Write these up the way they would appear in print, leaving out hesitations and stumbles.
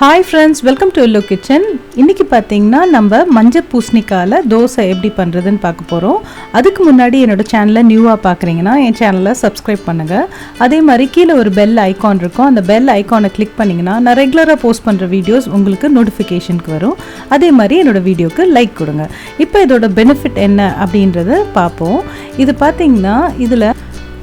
Hi friends, welcome to Yellow Kitchen. இன்னைக்கு பாத்தீங்கன்னா நம்ம மஞ்சள் பூசணிக்கால தோசை எப்படி பண்றதுன்னு பார்க்க போறோம். அதுக்கு முன்னாடி என்னோட சேனலை நியூவா பார்க்கறீங்கன்னா என் சேனலை சப்ஸ்கிரைப் பண்ணுங்க. அதே மாதிரி கீழ ஒரு பெல் ஐகான் இருக்கும். அந்த பெல் ஐகானை கிளிக் பண்ணீங்கன்னா நான் ரெகுலரா போஸ்ட் பண்ற வீடியோஸ் உங்களுக்கு நோட்டிஃபிகேஷனுக்கு வரும். அதே மாதிரி என்னோட வீடியோக்கு லைக் கொடுங்க. இப்போ இதோட பெனிஃபிட் என்ன அப்படின்றத பார்ப்போம். இது பாத்தீங்கன்னா இதுல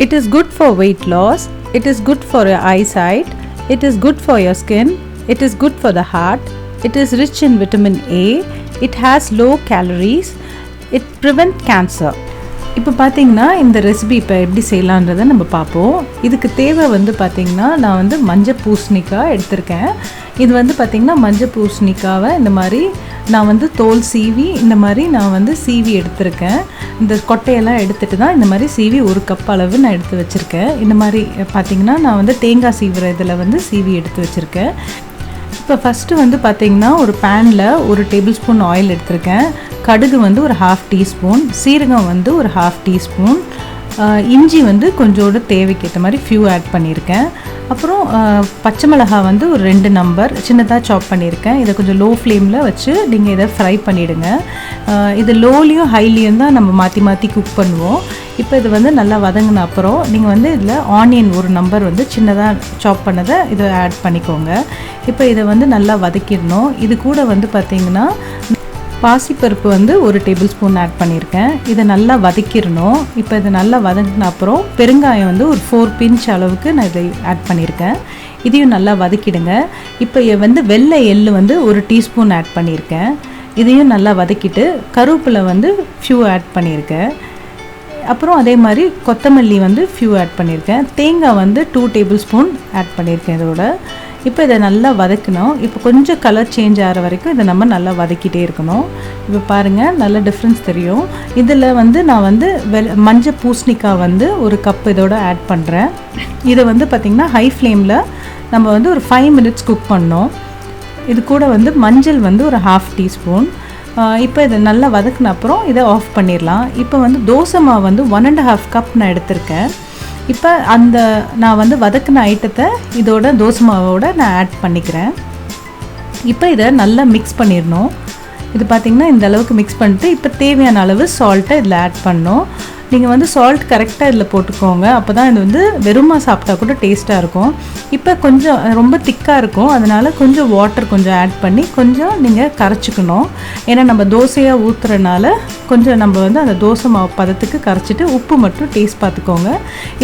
it is good for weight loss, it is good for your eyesight, it is good for your skin. It is good for the heart. It is rich in vitamin A. It has low calories. It prevents cancer. இப்போ பார்த்தீங்கன்னா இந்த recipe இப்போ எப்படி செய்யலான்றதை நம்ம பார்ப்போம். இதுக்கு தேவை வந்து பார்த்தீங்கன்னா நான் வந்து மஞ்சள் பூசணிக்காய் எடுத்திருக்கேன். இது வந்து பார்த்தீங்கன்னா மஞ்சள் பூசணிக்காவை இந்த மாதிரி நான் வந்து தோல் சீவி இந்த மாதிரி நான் வந்து சீவி எடுத்திருக்கேன். இந்த கொட்டையெல்லாம் எடுத்துகிட்டு தான் இந்த மாதிரி சீவி ஒரு கப் அளவு நான் எடுத்து வச்சுருக்கேன். இந்த மாதிரி பார்த்தீங்கன்னா நான் வந்து தேங்காய் சீவுற இதில் வந்து சீவி எடுத்து வச்சுருக்கேன். இப்போ ஃபஸ்ட்டு வந்து பார்த்திங்கன்னா ஒரு பேனில் ஒரு டேபிள் ஸ்பூன் ஆயில் எடுத்திருக்கேன். கடுகு வந்து ஒரு ½ டீஸ்பூன், சீரகம் வந்து ஒரு ½ டீஸ்பூன், இஞ்சி வந்து கொஞ்சோடு தேவைக்கேற்ற மாதிரி ஃபியூ ஆட் பண்ணியிருக்கேன். அப்புறம் பச்சை மிளகாய் வந்து ஒரு 2 நம்பர் சின்னதாக சாப் பண்ணியிருக்கேன். இதை கொஞ்சம் லோ ஃப்ளேமில் வச்சு நீங்கள் இதை ஃப்ரை பண்ணிவிடுங்க. இது லோலையும் ஹைலையும் தான் நம்ம மாற்றி மாற்றி குக் பண்ணுவோம். இப்போ இது வந்து நல்லா வதங்கின அப்புறம் நீங்கள் வந்து இதில் ஆனியன் ஒரு நம்பர் வந்து சின்னதாக சாப் பண்ணதை இதை ஆட் பண்ணிக்கோங்க. இப்போ இதை வந்து நல்லா வதக்கிடணும். இது கூட வந்து பார்த்திங்கன்னா பாசிப்பருப்பு வந்து ஒரு டேபிள் ஸ்பூன் ஆட் பண்ணியிருக்கேன். இதை நல்லா வதக்கிடணும். இப்போ இதை நல்லா வதங்கின அப்புறம் பெருங்காயம் வந்து ஒரு 4 பிஞ்ச் அளவுக்கு நான் இதை ஆட் பண்ணியிருக்கேன். இதையும் நல்லா வதக்கிடுங்க. இப்போ வந்து வெள்ளை எள்ளு வந்து ஒரு டீஸ்பூன் ஆட் பண்ணியிருக்கேன். இதையும் நல்லா வதக்கிட்டு கருவேப்பிலை வந்து ஃபியூ ஆட் பண்ணியிருக்கேன். அப்புறம் அதே மாதிரி கொத்தமல்லி வந்து ஃபியூ ஆட் பண்ணியிருக்கேன். தேங்காய் வந்து 2 டேபிள் ஸ்பூன் ஆட் பண்ணியிருக்கேன் இதோட. இப்போ இதை நல்லா வதக்கணும். இப்போ கொஞ்சம் கலர் சேஞ்ச் ஆகிற வரைக்கும் இதை நம்ம நல்லா வதக்கிட்டே இருக்கணும். இப்போ பாருங்கள் நல்ல டிஃப்ரென்ஸ் தெரியும். இதில் வந்து நான் வந்து மஞ்சள் பூசணிக்காய் வந்து ஒரு கப் இதோட ஆட் பண்ணுறேன். இதை வந்து பார்த்திங்கன்னா ஹை ஃப்ளேமில் நம்ம வந்து ஒரு 5 மினிட்ஸ் குக் பண்ணோம். இது கூட வந்து மஞ்சள் வந்து ஒரு ½ டீஸ்பூன். இப்போ இதை நல்லா வதக்கின அப்புறம் இதை ஆஃப் பண்ணிடலாம். இப்போ வந்து தோசை மாவு வந்து 1½ கப் நான் எடுத்திருக்கேன். இப்போ அந்த நான் வந்து வதக்கின ஐட்டத்தை இதோட தோசை மாவோட நான் ஆட் பண்ணிக்கிறேன். இப்போ இதை நல்லா மிக்ஸ் பண்ணிடணும். இது பார்த்திங்கன்னா இந்த அளவுக்கு மிக்ஸ் பண்ணிட்டு இப்போ தேவையான அளவு சால்ட்டை இதில் ஆட் பண்ணணும். நீங்கள் வந்து சால்ட் கரெக்டாக இதில் போட்டுக்கோங்க. அப்போ தான் இது வந்து வெறுமா சாப்பிட்டா கூட டேஸ்ட்டாக இருக்கும். இப்போ கொஞ்சம் ரொம்ப திக்காக இருக்கும். அதனால் கொஞ்சம் வாட்டர் கொஞ்சம் ஆட் பண்ணி கொஞ்சம் நீங்கள் கரைச்சிக்கணும். ஏன்னா நம்ம தோசையாக ஊற்றுறனால கொஞ்சம் நம்ம வந்து அந்த தோசை மாவு பதத்துக்கு கரைச்சிட்டு உப்பு மட்டும் டேஸ்ட் பார்த்துக்கோங்க.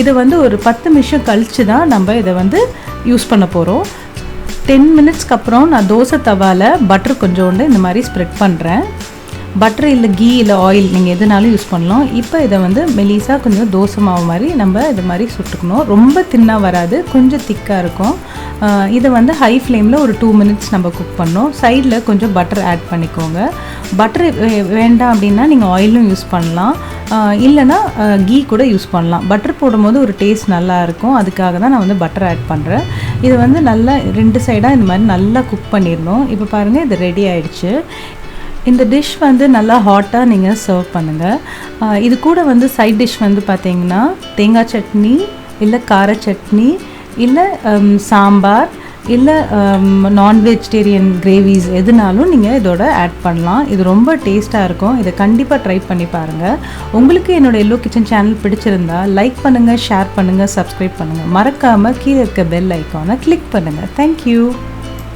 இதை வந்து ஒரு 10 நிமிஷம் கழித்து தான் நம்ம இதை வந்து யூஸ் பண்ண போகிறோம். 10 மினிட்ஸ்க்கு அப்புறம் நான் தோசை தவாவில் பட்டர் கொஞ்சோண்டு இந்த மாதிரி ஸ்ப்ரெட் பண்ணுறேன். பட்டர் இல்லை கீ இல்லை ஆயில் நீங்கள் எதுனாலும் யூஸ் பண்ணலாம். இப்போ இதை வந்து மெலிசாக கொஞ்சம் தோசை மாவு மாதிரி நம்ம இது மாதிரி சுட்டுக்கணும். ரொம்ப தின்னாக வராது, கொஞ்சம் திக்காக இருக்கும். இதை வந்து ஹை ஃப்ளேமில் ஒரு 2 மினிட்ஸ் நம்ம குக் பண்ணோம். சைடில் கொஞ்சம் பட்டர் ஆட் பண்ணிக்கோங்க. பட்டர் வேண்டாம் அப்படின்னா நீங்கள் ஆயிலும் யூஸ் பண்ணலாம், இல்லைனா கீ கூட யூஸ் பண்ணலாம். பட்டர் போடும்போது ஒரு டேஸ்ட் நல்லா இருக்கும். அதுக்காக தான் நான் வந்து பட்டர் ஆட் பண்ணுறேன். இது வந்து நல்லா 2 சைடாக இந்த மாதிரி நல்லா குக் பண்ணிடணும். இப்போ பாருங்கள் இது ரெடி ஆகிடுச்சு. இந்த டிஷ் வந்து நல்லா ஹாட்டாக நீங்கள் சர்வ் பண்ணுங்கள். இது கூட வந்து சைட் டிஷ் வந்து பார்த்திங்கன்னா தேங்காய் சட்னி இல்லை கார சட்னி இல்லை சாம்பார் இல்லை நான் வெஜிடேரியன் கிரேவிஸ் எதுனாலும் நீங்கள் இதோட ஆட் பண்ணலாம். இது ரொம்ப டேஸ்ட்டாக இருக்கும். இதை கண்டிப்பாக ட்ரை பண்ணி பாருங்கள். உங்களுக்கு என்னோடய எல்லோ கிச்சன் சேனல் பிடிச்சிருந்தா லைக் பண்ணுங்கள், ஷேர் பண்ணுங்கள், சப்ஸ்கிரைப் பண்ணுங்கள். மறக்காமல் கீழே இருக்க பெல் ஐக்கானை கிளிக் பண்ணுங்கள். தேங்க்யூ.